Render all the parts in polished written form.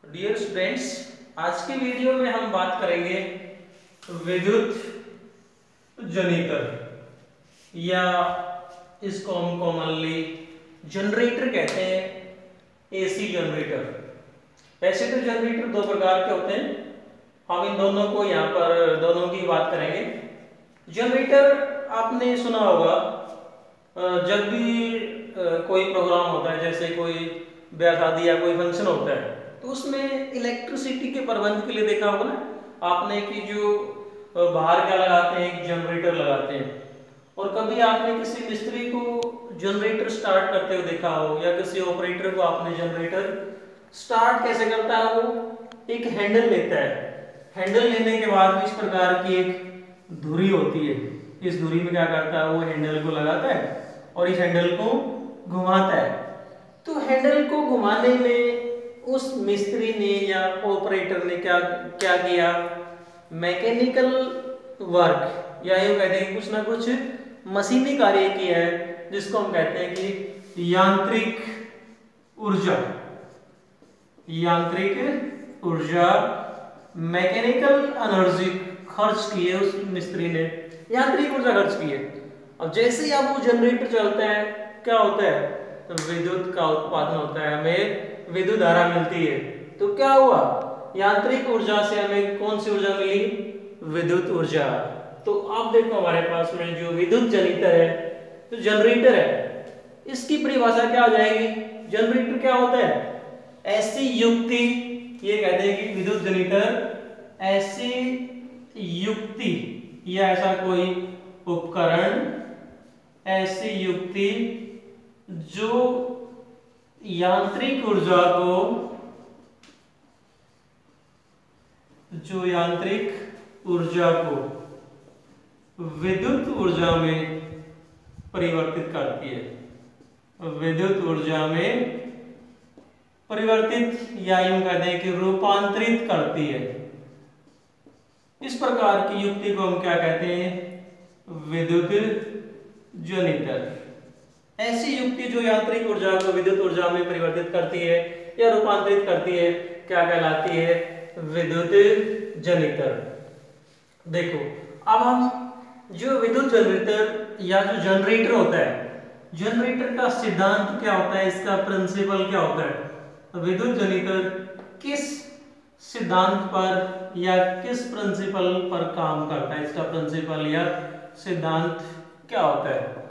Dear students, आज के video में हम बात करेंगे विद्युत जनितर या इसको हम कॉमनली जनरेटर कहते हैं। AC generator. वैसे तो जनरेटर दो प्रकार के होते हैं, हम इन दोनों को यहाँ पर दोनों की बात करेंगे। जनरेटर आपने सुना होगा, जब भी कोई प्रोग्राम होता है, जैसे कोई ब्याह शादी या कोई फंक्शन होता है, तो उसमें इलेक्ट्रिसिटी के प्रबंध के लिए देखा होगा ना आपने कि जो बाहर क्या लगाते हैं, एक जनरेटर लगाते हैं। और कभी आपने किसी मिस्त्री को जनरेटर स्टार्ट करते हुए देखा हो, या किसी ऑपरेटर को आपने जनरेटर स्टार्ट कैसे करता है, वो एक हैंडल लेता है। हैंडल लेने के बाद इस प्रकार की एक धुरी होती है। इस धुरी में क्या करता है, वो हैंडल को लगाता है और इस हैंडल को घुमाता है। तो हैंडल को घुमाने में उस मिस्त्री ने या ऑपरेटर ने क्या क्या किया, मैकेनिकल वर्क या यूं कहते हैं कुछ ना कुछ मशीनी कार्य किया है, जिसको हम कहते हैं कि यांत्रिक ऊर्जा। यांत्रिक ऊर्जा, मैकेनिकल एनर्जी खर्च की है उस मिस्त्री ने, यांत्रिक ऊर्जा खर्च की है। अब जैसे ही अब वो जनरेटर चलता है, क्या होता है, विद्युत का उत्पादन होता है, हमें विद्युत धारा मिलती है। तो क्या हुआ, यांत्रिक ऊर्जा से हमें कौन सी ऊर्जा मिली, विद्युत ऊर्जा। तो अब देखो हमारे पास में जो विद्युत जनितर है, जो जनरेटर है, इसकी परिभाषा क्या हो जाएगी। जनरेटर क्या होता है, ऐसी युक्ति, ये कहते हैं कि विद्युत जनितर ऐसी युक्ति या ऐसा कोई उपकरण, ऐसी युक्ति जो यांत्रिक ऊर्जा को, जो यांत्रिक ऊर्जा को विद्युत ऊर्जा में परिवर्तित करती है। विद्युत ऊर्जा में परिवर्तित या यूं कहते हैं कि रूपांतरित करती है। इस प्रकार की युक्ति को हम क्या कहते हैं, विद्युत जनितर। ऐसी युक्ति जो यांत्रिक ऊर्जा को विद्युत ऊर्जा में परिवर्तित करती है या रूपांतरित करती है, क्या कहलाती है, विद्युत जनितर। देखो अब हम जो विद्युत जनरेटर या जो जनरेटर होता है, जनरेटर का सिद्धांत क्या होता है, इसका प्रिंसिपल क्या होता है। विद्युत जनितर किस सिद्धांत पर या किस प्रिंसिपल पर काम करता है, इसका प्रिंसिपल या सिद्धांत क्या होता है।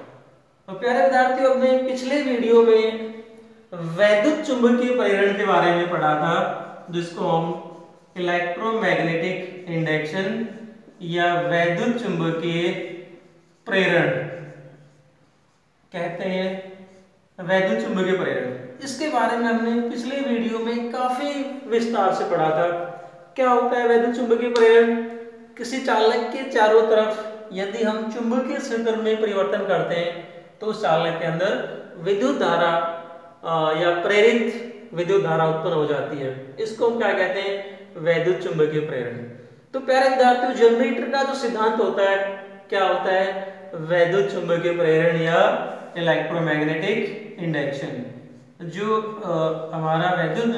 तो प्यारे विद्यार्थियों, हमने पिछले वीडियो में वैद्युत चुंबकीय प्रेरण के बारे में पढ़ा था, जिसको हम इलेक्ट्रोमैग्नेटिक इंडक्शन या वैद्युत चुंबकीय प्रेरण कहते हैं। वैद्युत चुंबकीय प्रेरण, इसके बारे में हमने पिछले वीडियो में काफी विस्तार से पढ़ा था। क्या होता है वैद्युत चुंबकीय प्रेरण, किसी चालक के चारों तरफ यदि हम चुंबकीय क्षेत्र में परिवर्तन करते हैं, तो उस चालक के अंदर विद्युत धारा या प्रेरित विद्युत धारा उत्पन्न हो जाती है। इसको हम क्या कहते हैं, वैद्युत चुंबकीय प्रेरण। तो प्यारे विद्यार्थियों, जनरेटर का जो सिद्धांत होता है, क्या होता है, वैद्युत चुंबकीय प्रेरण या इलेक्ट्रोमैग्नेटिक इंडक्शन। जो हमारा विद्युत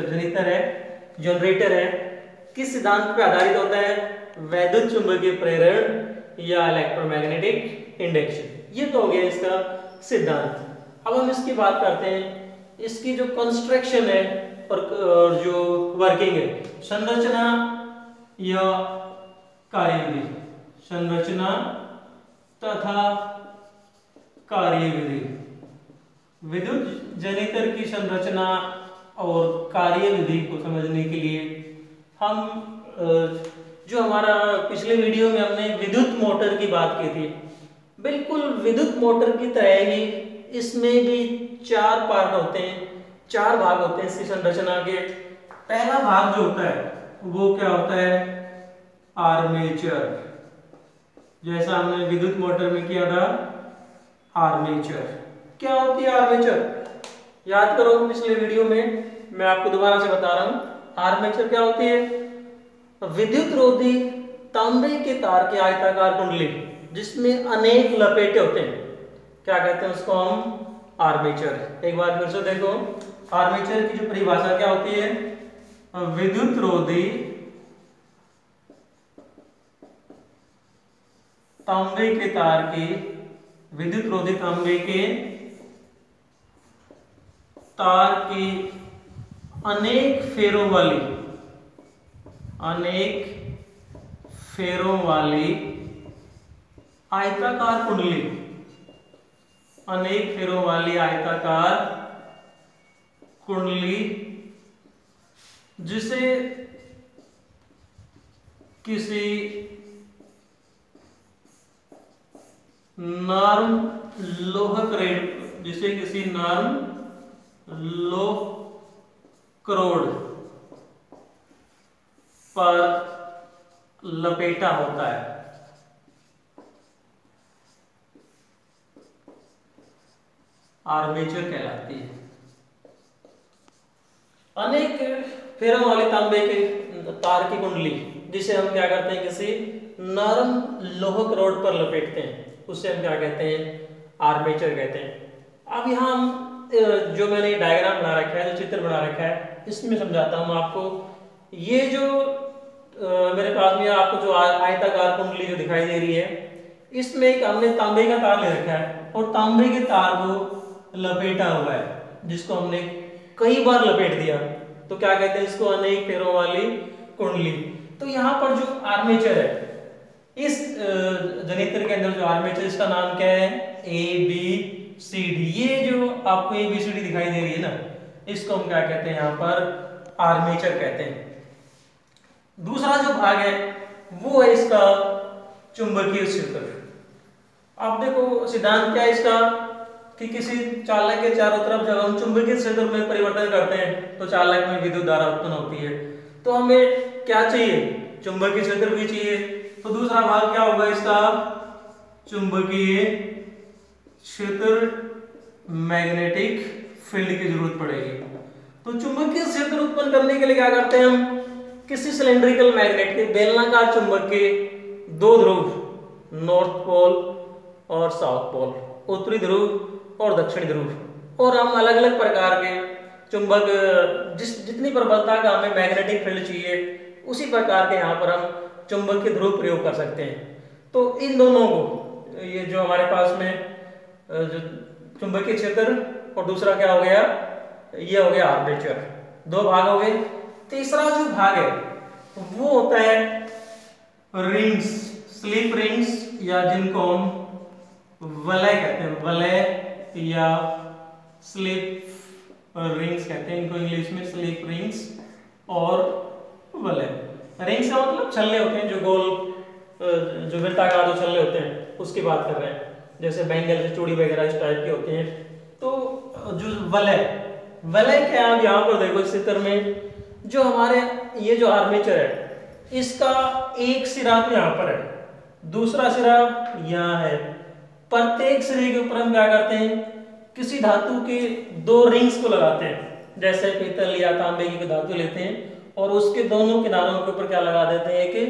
जनितर है, जनरेटर है, किस सिद्धांत पे आधारित होता है, वैद्युत चुंबकीय प्रेरण या इलेक्ट्रोमैग्नेटिक इंडक्शन। ये तो हो गया इसका सिद्धांत। अब हम इसकी बात करते हैं, इसकी जो कंस्ट्रक्शन है और जो वर्किंग है, संरचना या कार्यविधि। संरचना तथा कार्यविधि। विद्युत जनितर की संरचना और कार्यविधि को समझने के लिए हम जो हमारा पिछले वीडियो में हमने विद्युत मोटर की बात की थी, बिल्कुल विद्युत मोटर की तरह ही इसमें भी चार पार्ट होते हैं, चार भाग होते हैं इसकी संरचना के। पहला भाग जो होता है वो क्या होता है, आर्मेचर। जैसा हमने विद्युत मोटर में किया था, आर्मेचर। क्या होती है आर्मेचर, याद करो पिछले वीडियो में, मैं आपको दोबारा से बता रहा हूं। आर्मेचर क्या होती है, विद्युत रोधी तांबे के तार की आयताकार कुंडली जिसमें अनेक लपेटे होते हैं, क्या कहते हैं उसको हम, आर्मेचर। एक बार फिर से देखो, आर्मेचर की जो परिभाषा क्या होती है, विद्युत रोधी तांबे के तार के, विद्युत रोधी तांबे के तार की अनेक फेरों वाली आयताकार कुंडली, अनेक फेरों वाली आयताकार कुंडली जिसे किसी नर्म लोह करोड़ पर लपेटा होता है। आर्मेचर कहलाती है। अनेक फेरों वाले तांबे के तार की कुंडली जिसे हम क्या करते हैं, किसी नरम लोह करोड़ पर लपेटते हैं, उससे हम क्या कहते हैं, आर्मेचर कहते हैं। अब यहाँ हम जो मैंने डायग्राम बना रखा है, जो चित्र बना रखा है, इसमें समझाता हूँ आपको। ये जो मेरे पास में आपको जो आयताकार कुंडली जो दिखाई दे रही है, इसमें एक हमने तांबे का तार ले रखा है और तांबे के तार को लपेटा हुआ है, जिसको हमने कई बार लपेट दिया, तो क्या कहते हैं इसको, अनेक फेरों वाली कुंडली। तो यहाँ पर जो आर्मेचर है, इस जनरेटर के अंदर जो आर्मेचर, इसका नाम क्या है, ABCD। ये जो आपको ABCD दिखाई दे रही है ना, इसको हम क्या कहते हैं, यहाँ पर आर्मेचर कहते हैं। दूसरा जो भाग है वो है इसका चुंबकीय क्षेत्र। आप देखो सिद्धांत क्या है इसका, कि किसी चालक के चारों तरफ जब हम चुंबकीय क्षेत्र में परिवर्तन करते हैं तो चालक में विद्युत धारा उत्पन्न होती है। तो हमें क्या चाहिए, चुंबकीय क्षेत्र भी चाहिए। तो दूसरा भाग क्या होगा इसका, चुंबकीय क्षेत्र, मैग्नेटिक फील्ड की जरूरत पड़ेगी। तो चुंबकीय क्षेत्र उत्पन्न करने के लिए क्या करते हैं हम, किसी सिलेंड्रिकल मैग्नेट के बेलनाकार चुंबक के दो ध्रुव, नॉर्थ पोल और साउथ पोल, उत्तरी ध्रुव और दक्षिणी ध्रुव, और हम अलग अलग प्रकार के चुंबक, जितनी प्रबलता का हमें मैग्नेटिक फील्ड चाहिए, उसी प्रकार के यहाँ पर हम चुंबक के ध्रुव प्रयोग कर सकते हैं। तो इन दोनों को, ये जो हमारे पास में जो चुंबकीय क्षेत्र और दूसरा क्या हो गया, ये हो गया आर्मेचर, दो भाग हो गए। तीसरा जो भाग है वो होता है रिंग्स, स्लिप रिंग्स, या जिनको हम वलय कहते हैं, वलय या स्लिप रिंग्स कहते हैं इनको इंग्लिश में, स्लिप रिंग्स और वलय। रिंग्स का मतलब छल्ले होते हैं, जो गोल, जो वृत्ताकार जो छल्ले होते हैं, उसकी बात कर रहे हैं, जैसे बैंगल से चूड़ी वगैरह इस टाइप के होते हैं। तो जो वलय क्या है, यहाँ पर देखो इस चित्र में, जो हमारे ये जो आर्मेचर है, इसका एक सिरा तो यहाँ पर है, दूसरा सिरा यहाँ है। प्रत्येक सिरे के ऊपर हम क्या करते हैं, किसी धातु के दो रिंग्स को लगाते हैं, जैसे पीतल या तांबे की धातु लेते हैं और उसके दोनों किनारों के ऊपर क्या लगा देते हैं, कि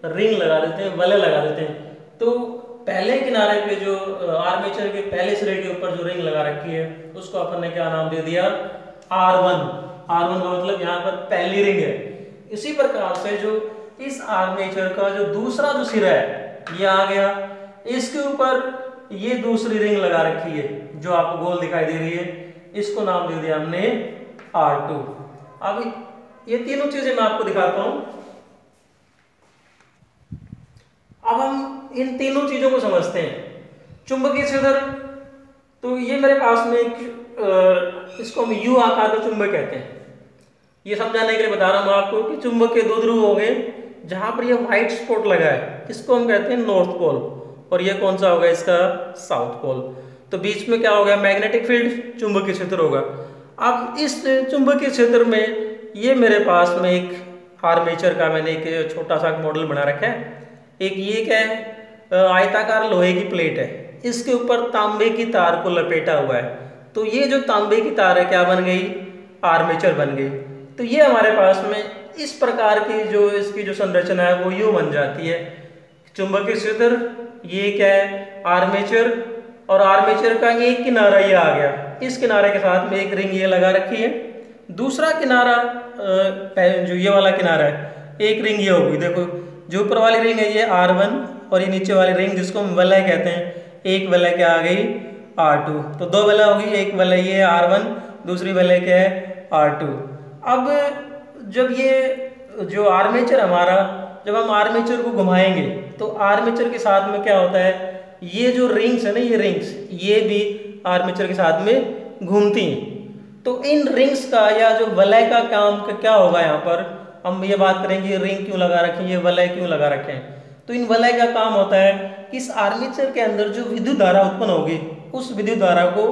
रिंग लगा देते हैं, वलय लगा देते हैं। तो पहले किनारे पे जो आर्मेचर के पहले सिरे के ऊपर जो रिंग लगा रखी है, उसको अपन ने क्या नाम दे दिया, R1। R1 का मतलब यहाँ पर पहली रिंग है। इसी प्रकार से जो इस आर्मेचर का जो दूसरा जो सिरा है, ये आ गया, इसके ऊपर ये दूसरी रिंग लगा रखी है जो आपको गोल दिखाई दे रही है, इसको नाम दे दिया हमने R2। अब ये तीनों चीजें मैं आपको दिखाता हूं। अब हम इन तीनों चीजों को समझते हैं। चुंबकीय क्षेत्र, तो ये मेरे पास में इसको हम U आकार का चुंबक कहते हैं। ये समझाने के लिए बता रहा हूं आपको कि चुंबक के दो ध्रुव हो गए, जहां पर ये व्हाइट स्पॉट लगा है, इसको हम कहते हैं नॉर्थ पोल, और ये कौन सा होगा, इसका साउथ पोल। तो बीच में क्या हो गया, मैग्नेटिक फील्ड, चुंबकीय क्षेत्र होगा। अब इस चुंबकीय क्षेत्र में ये मेरे पास में एक आर्मेचर का मैंने एक छोटा सा मॉडल बना रखा है। एक ये क्या है, आयताकार लोहे की प्लेट है, इसके ऊपर तांबे की तार को लपेटा हुआ है। तो ये जो तांबे की तार है क्या बन गई, आर्मेचर बन गई। तो ये हमारे पास में इस प्रकार की जो इसकी जो संरचना है वो यूं बन जाती है, चुंबकीय क्षेत्र, ये क्या है, आर्मेचर, और आर्मेचर का एक किनारा ये आ गया, इस किनारे के साथ में एक रिंग ये लगा रखी है, दूसरा किनारा जो ये वाला किनारा है, एक रिंग ये होगी, देखो जो ऊपर वाली रिंग है ये R1 और ये नीचे वाली रिंग जिसको हम वलय कहते हैं, एक वलय क्या आ गई R2, तो दो वलय होगी, एक वलय ये R1, दूसरी वलय क्या है R2। अब जब ये जो आर्मेचर हमारा, जब हम आर्मेचर को घुमाएंगे तो आर्मेचर के साथ में क्या होता है, ये जो रिंग्स है ना, ये रिंग्स ये भी आर्मेचर के साथ में घूमती हैं। तो इन रिंग्स का या जो वलय का काम का क्या होगा, यहाँ पर हम ये बात करेंगे रिंग क्यों लगा रखे हैं, ये वलय क्यों लगा रखे हैं। तो इन वलय का काम होता है कि इस आर्मेचर के अंदर जो विद्युत धारा उत्पन्न होगी उस विद्युत धारा को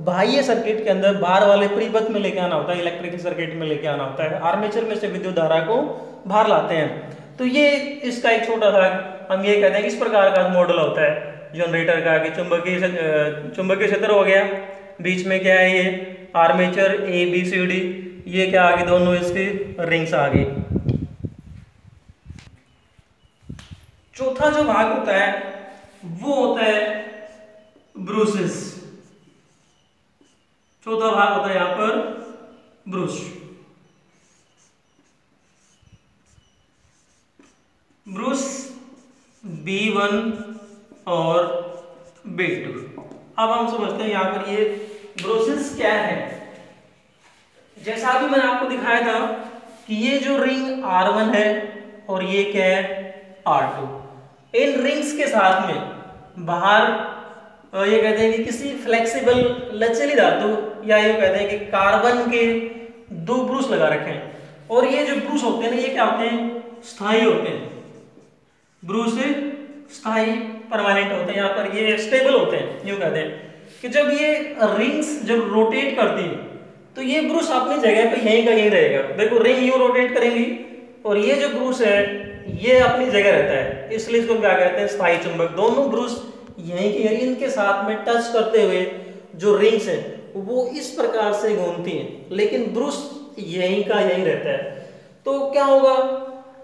बाह्य सर्किट के अंदर बाहर वाले परिपथ में लेके आना होता है, इलेक्ट्रिकल सर्किट में लेके आना होता है, आर्मेचर में से विद्युत धारा को बाहर लाते हैं। तो ये इसका एक छोटा सा हम ये कहते हैं कि इस प्रकार का मॉडल होता है जनरेटर का, कि चुंबकीय क्षेत्र हो गया, बीच में क्या है ये आर्मेचर ABCD, ये क्या आ गई दोनों इसकी रिंग्स आ गई। चौथा जो भाग होता है वो होता है ब्रूसेस। चौथा भाग होता है यहां पर ब्रूस। ब्रूस B1 और B2। अब हम समझते हैं यहां पर ये ब्रूसेस क्या है। जैसा अभी मैंने आपको दिखाया था कि ये जो रिंग R1 है और ये क्या है R2, इन रिंग्स के साथ में बाहर ये कहते हैं कि किसी फ्लेक्सिबल लचीली धातु या ये कहते हैं कि कार्बन के दो ब्रूस लगा रखे हैं। और ये जो ब्रूस होते हैं ना, ये क्या होते हैं स्थायी होते हैं, ब्रूस स्थायी परमानेंट होते हैं, यहाँ पर ये स्टेबल होते हैं। यूं कहते हैं कि जब ये रिंग्स जब रोटेट करती है तो ये ब्रूस अपनी जगह पे यहीं का यहीं रहेगा। देखो रिंग यूं रोटेट करेंगी और ये जो ब्रूस है ये अपनी जगह रहता है, इसलिए इसको क्या कहते हैं स्थायी चुंबक। दोनों ब्रूस यहीं के यहीं इनके साथ में टच करते हुए जो रिंग्स हैं वो इस प्रकार से घूमती हैं, लेकिन ब्रूस यहीं का यहीं रहता है। तो क्या होगा,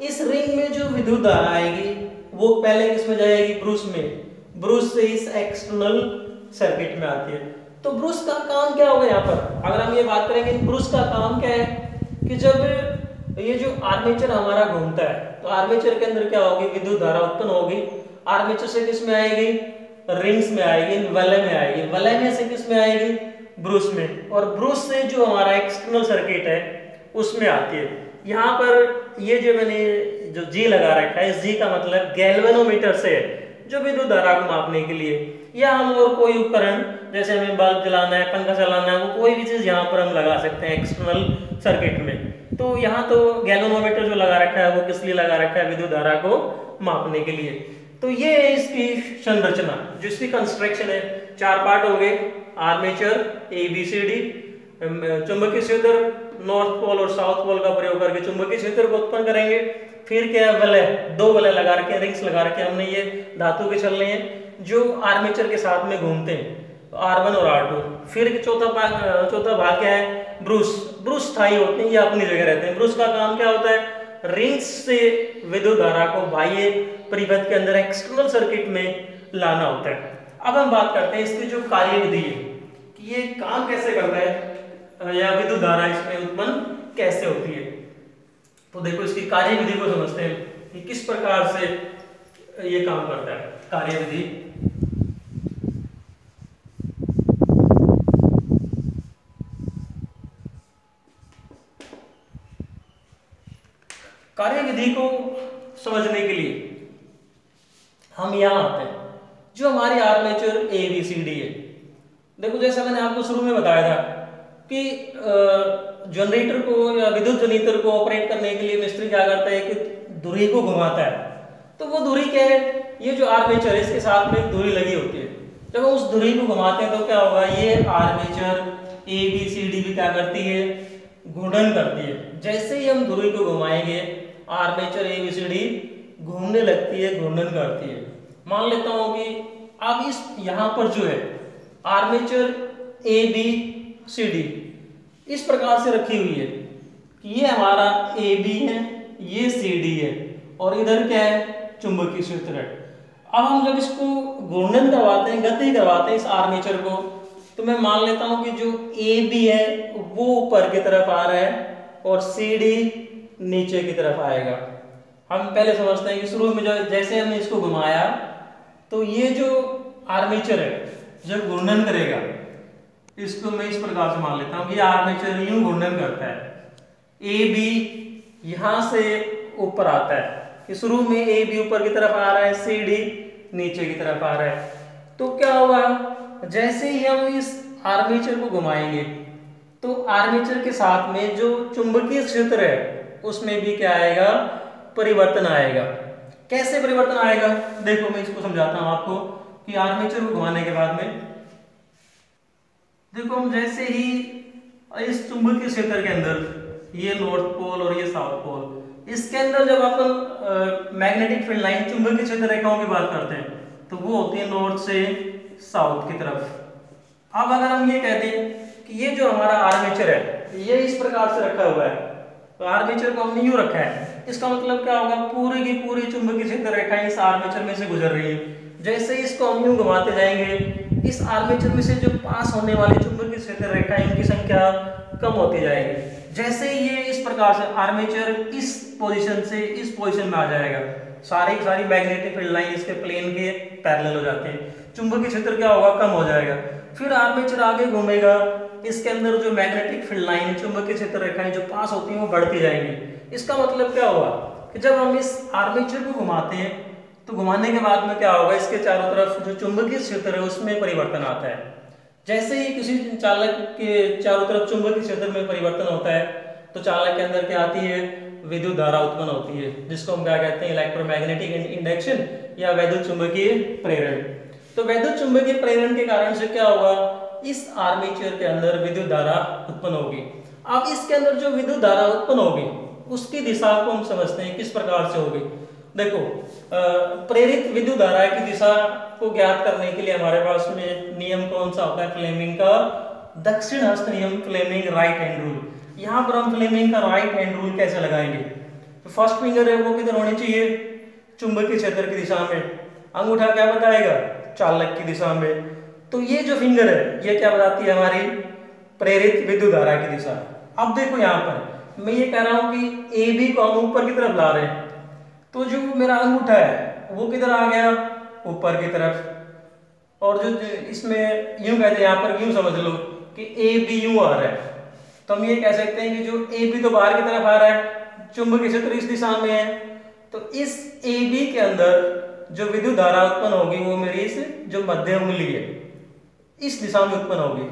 इस रिंग में जो विद्युत धारा आएगी वो पहले किसमें जाएगी, ब्रूस में, ब्रूस से इस एक्सटर्नल सर्किट में आती है। तो ब्रूस का काम क्या होगा यहाँ पर, अगर हम ये बात करेंगे ब्रूस का काम क्या है कि जब ये जो आर्मेचर हमारा घूमता है तो आर्मेचर के अंदर क्या होगी, विद्युत धारा उत्पन्न होगी। आर्मेचर से किस में आएगी, रिंग्स में आएगी, वलय में आएगी, वलय में से किस में आएगी, ब्रूस में, और ब्रूस से जो हमारा एक्सटर्नल सर्किट है उसमें आती है। यहाँ पर ये जो मैंने जो G लगा रखा है, इस G का मतलब गैल्वेनोमीटर से है, जो विद्युत धारा को मापने के लिए, या हम और कोई उपकरण जैसे हमें बल्ब जलाना है, पंखा चलाना है, वो कोई भी चीज यहाँ पर हम लगा सकते हैं एक्सटर्नल सर्किट में। तो यहाँ तो गैल्वेनोमीटर जो लगा रखा है वो किस लिए लगा रखा है, विद्युत धारा को मापने के लिए। तो ये है इसकी संरचना, जिसकी कंस्ट्रक्शन है, चार पार्ट हो गए, आर्मेचर ABCD, चुंबकीय क्षेत्र नॉर्थ पोल और साउथ पोल का प्रयोग करके चुंबकीय क्षेत्र को उत्पन्न करेंगे। फिर क्या है, वलय, दो वलय लगा रखे, रिंग्स लगा रखे हमने, ये धातु के चल रहे हैं जो आर्मेचर के साथ में घूमते हैं, R1 और R2। फिर चौथा भाग क्या है, ब्रूस। ब्रूस स्थायी होते हैं, ये अपनी जगह रहते हैं। ब्रूस का काम क्या होता है, रिंग्स से विद्युत धारा को बाह्य परिपथ के अंदर एक्सटर्नल सर्किट में लाना होता है। अब हम बात करते हैं इसकी जो कार्यविधि है कि ये काम कैसे करता है या विद्युत धारा इसमें उत्पन्न कैसे होती है। तो देखो इसकी कार्यविधि को समझते हैं कि किस प्रकार से ये काम करता है। कार्यविधि, कार्यविधि को समझने के लिए हम यहां आते हैं, जो हमारी आर्मेचर ABCD है। देखो जैसा मैंने आपको शुरू में बताया था कि जनरेटर को या विद्युत जनरेटर को ऑपरेट करने के लिए मिस्त्री क्या करता है कि धुरी को घुमाता है। तो वो धुरी क्या है, ये जो आर्मेचर है इसके साथ में एक धुरी लगी होती है। जब हम उस धुरी को घुमाते हैं तो क्या होगा, ये आर्मेचर ABCD भी क्या करती है, घूर्णन करती है। जैसे ही हम धुरी को घुमाएंगे आर्मेचर ABCD घूमने लगती है, घूर्णन करती है। मान लेता हूं कि अब इस यहां पर जो है आर्मेचर ABCD इस प्रकार से रखी हुई है कि ये हमारा AB है, ये CD है और इधर क्या है, चुंबकीय क्षेत्र है। अब हम जब इसको घूर्णन करवाते हैं, गति करवाते हैं इस आर्मेचर को, तो मैं मान लेता हूं कि जो ए बी है वो ऊपर की तरफ आ रहा है और सी डी नीचे की तरफ आएगा। हम पहले समझते हैं कि शुरू में जो जैसे हमने इसको घुमाया तो ये जो आर्मेचर है जब घूर्णन करेगा, इसको मैं इस प्रकार से मान लेता हूं कि आर्मेचर यूं घूर्णन करता है, ए बी यहां से ऊपर आता है कि शुरू में ए बी ऊपर की तरफ आ रहा है, सी डी नीचे की तरफ आ रहा है। तो क्या होगा, जैसे ही हम इस आर्मेचर को घुमाएंगे तो आर्मेचर के साथ में जो चुंबकीय क्षेत्र है उसमें भी क्या आएगा, परिवर्तन आएगा। कैसे परिवर्तन आएगा, देखो मैं इसको समझाता हूं आपको कि आर्मेचर को घुमाने के बाद में देखो हम जैसे ही इस चुंबकीय क्षेत्र के अंदर, ये नॉर्थ पोल और ये साउथ पोल, इसके अंदर जब अपन मैग्नेटिक फील्ड लाइन चुंबकीय क्षेत्र रेखाओं की बात करते हैं तो वो होती है नॉर्थ से साउथ की तरफ। अब अगर हम ये कहते हैं कि ये जो हमारा आर्मेचर है ये इस प्रकार से रखा हुआ है, तो आर्मेचर को हमने यूं रखा है, इसका मतलब क्या होगा, पूरी की पूरी चुंबकीय क्षेत्र रेखाएं इस आर्मेचर में से गुजर रही है। जैसे इसको हम यूं घुमाते जाएंगे इस आर्मेचर में से जो पास होने वाली चुंबकीय क्षेत्र रेखाएं उनकी संख्या कम होती जाएगी। जैसे ये इस प्रकार से आर्मेचर इस पोजीशन से इस पोजीशन में आ जाएगा, सारी सारी मैग्नेटिक फील्ड लाइन इसके प्लेन के पैरेलल हो जाते हैं, चुंबकीय क्षेत्र क्या होगा, कम हो जाएगा। फिर आर्मेचर आगे घूमेगा, इसके अंदर जो मैग्नेटिक फील्ड लाइन चुंबकीय क्षेत्र रेखाएं जो पास होती हैं वो बढ़ती जाएंगी। इसका मतलब क्या हुआ कि जब हम इस आर्मेचर को घुमाते हैं तो घुमाने के बाद में क्या होगा, इसके चारों तरफ जो चुंबकीय क्षेत्र है उसमें परिवर्तन आता है। जैसे ही किसी चालक के चारों तरफ चुंबकीय क्षेत्र में परिवर्तन होता है तो चालक के अंदर क्या आती है, विद्युत धारा उत्पन्न होती है, जिसको हम क्या कहते हैं, इलेक्ट्रोमैग्नेटिक इंडक्शन या वैद्युत चुंबकीय प्रेरण। तो वैद्युत चुंबकीय प्रेरण के कारण से क्या होगा, इस आर्मेचर के अंदर विद्युत धारा उत्पन्न होगी। अब इसके अंदर जो विद्युत धारा उत्पन्न होगी उसकी दिशा को हम समझते हैं किस प्रकार से होगी। देखो प्रेरित विद्युत धारा की दिशा को ज्ञात करने के लिए हमारे पास में नियम कौन सा होता है, फ्लेमिंग का दक्षिण हस्त नियम, फ्लेमिंग राइट हैंड रूल। यहाँ पर हम फ्लेमिंग का राइट हैंड रूल कैसे लगाएंगे, तो फर्स्ट फिंगर है वो किधर होनी चाहिए, चुंबकीय क्षेत्र की दिशा में, अंगूठा क्या बताएगा, चालक की दिशा में। तो ये जो फिंगर है ये क्या बताती है, हमारी प्रेरित विद्युत धारा की दिशा। अब देखो यहाँ पर मैं ये कह रहा हूँ कि ए बी को हम ऊपर की तरफ ला रहे हैं, तो जो मेरा अंगूठा है वो किधर आ गया, ऊपर की तरफ। और जो इसमें यूं कहते हैं, यहाँ पर यूं समझ लो कि ए बी यूं आ रहा है, तो हम ये कह सकते हैं कि जो ए बी तो बाहर की तरफ आ रहा है, चुंबकीय क्षेत्र इस दिशा में है, तो इस ए बी के अंदर जो विद्युत धारा उत्पन्न होगी वो मेरी इस जो मध्य उंगली है इस दिशा में उत्पन्न होगी,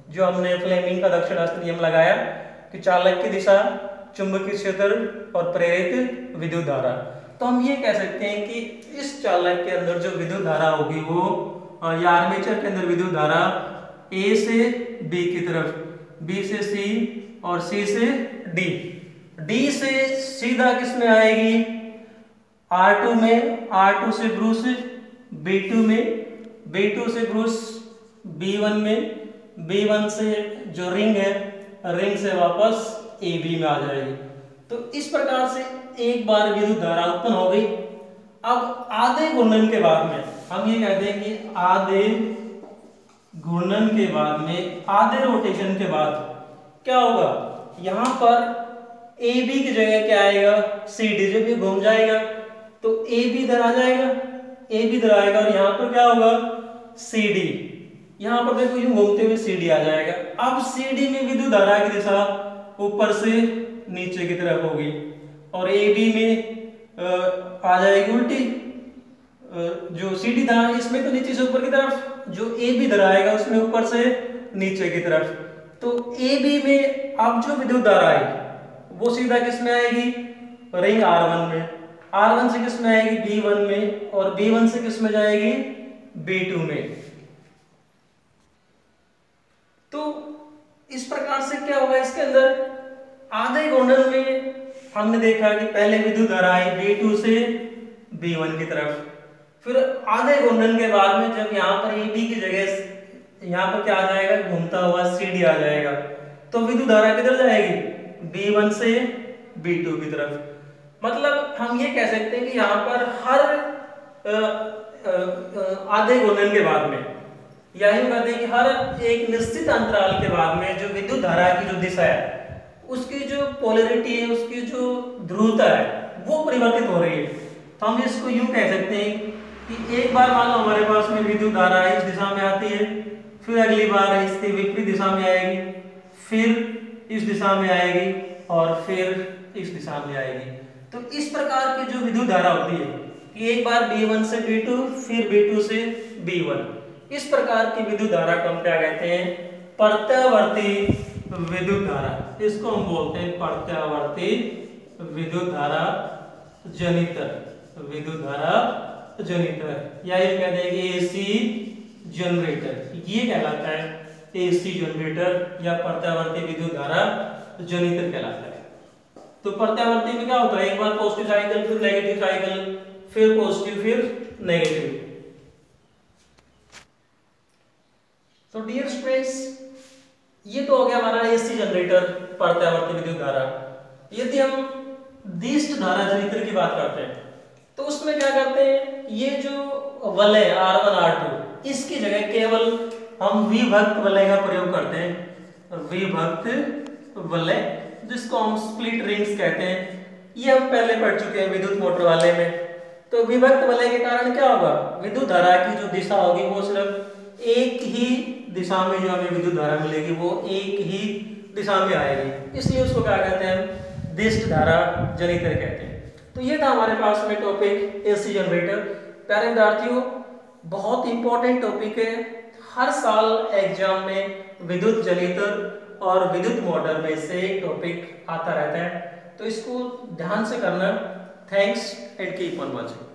जो हमने फ्लेमिंग का दक्षिण हस्त नियम लगाया कि चालक की दिशा, चुंबकीय क्षेत्र और प्रेरित विद्युत धारा। तो हम ये कह सकते हैं कि इस चालक के अंदर जो विद्युत धारा होगी वो, या आर्मेचर के अंदर विद्युत धारा ए से बी की तरफ, बी से सी और सी से डी, डी से सीधा किस में आएगी, R2 में, R2 से ब्रूस B2 में, B2 से ब्रूस B1 में, B1 से जो रिंग है, रिंग से वापस AB में आ जाएगी। तो इस प्रकार से एक बार विद्युत धारा उत्पन्न हो गई। अब आधे घूर्णन के बाद में हम ये कहते हैं कि आधे घूर्णन के बाद में, आधे रोटेशन के बाद क्या होगा, यहां पर ए बी की जगह क्या आएगा, सी डी। जब ये घूम जाएगा तो ए बी इधर आ जाएगा, ए बी इधर आएगा और यहाँ पर क्या होगा, सी डी। यहाँ पर देखो यूं घूमते हुए सी डी आ जाएगा। अब सी डी में विद्युत धारा की दिशा ऊपर से नीचे की तरफ होगी और ए बी में आ जाएगी उल्टी। जो सी डी था इसमें तो नीचे से ऊपर की तरफ, जो ए बी इधर आएगा उसमें ऊपर से नीचे की तरफ। तो ए बी में अब जो विद्युत धारा है वो सीधा किस में आएगी, रिंग R1 में, R1 से किस में आएगी, B1 में, और B1 से किस में जाएगी, B2 में। तो इस प्रकार से क्या होगा, इसके अंदर आधे घूर्णन में हमने देखा कि पहले विद्युत धारा आई B2 से B1 की तरफ, फिर आधे घूर्णन के बाद में जब यहाँ पर AB की जगह यहाँ पर क्या आ जाएगा, घूमता हुआ CD आ जाएगा, तो विद्युत धारा किधर जाएगी, B1 से B2 की तरफ। मतलब हम ये कह सकते हैं कि यहाँ पर हर आधे घूर्णन के बाद में या यूं कहते हैं कि हर एक निश्चित अंतराल के बाद में जो विद्युत धारा की जो दिशा है उसकी जो पोलैरिटी है, उसकी जो ध्रुवता है वो परिवर्तित हो रही है। तो हम इसको यूं कह सकते हैं कि एक बार मान लो हमारे पास में विद्युत धारा इस दिशा में आती है, फिर अगली बार इसके विपरीत दिशा में आएगी, फिर इस दिशा में आएगी और फिर इस दिशा में आएगी। तो इस प्रकार की जो विद्युत धारा होती है कि एक बार B1 से B2, फिर B2 से B1, इस प्रकार की विद्युत धारा को हम क्या कहते हैं? प्रत्यावर्ती विद्युत धारा। इसको हम बोलते हैं प्रत्यावर्ती विद्युत धारा जनितर, विद्युत धारा जनितर, या ये कहते हैं कि AC जनरेटर, ये कहलाता है AC जनरेटर या प्रत्यावर्ती विद्युत धारा जनितर कहलाता है। तो प्रत्यावर्ती में क्या होता है? एक बार पॉजिटिव साइकिल, फिर नेगेटिव साइकिल, फिर पॉजिटिव, फिर नेगेटिव। तो डियर स्टूडेंट्स, ये तो हो गया हमारा AC जनरेटर, प्रत्यावर्ती विद्युत धारा। यदि हम दिष्ट धारा जनित्र की बात करते हैं तो उसमें क्या करते हैं? ये जो वलय R1 R2, इसकी जगह केवल हम विभक्त वलय का प्रयोग करते हैं। विभक्त वलय, जिसको हम स्प्लिट रिंग्स कहते हैं, ये हम पहले पढ़ चुके हैं विद्युत मोटर वाले में। तो विभक्त वलय के कारण क्या होगा? विद्युत धारा की जो दिशा होगी वो सिर्फ एक ही दिशा में, जो हमें विद्युत धारा मिलेगी वो एक ही दिशा में आएगी, इसलिए उसको क्या कहते हैं? दिष्ट धारा जनित्र कहते हैं। तो ये था हमारे पास में टॉपिक AC जनरेटर। प्यारे विद्यार्थियों, बहुत इंपॉर्टेंट टॉपिक है, हर साल एग्जाम में विद्युत जनित्र और विद्युत मोटर में से एक टॉपिक आता रहता है, तो इसको ध्यान से करना। Thanks and keep on watching.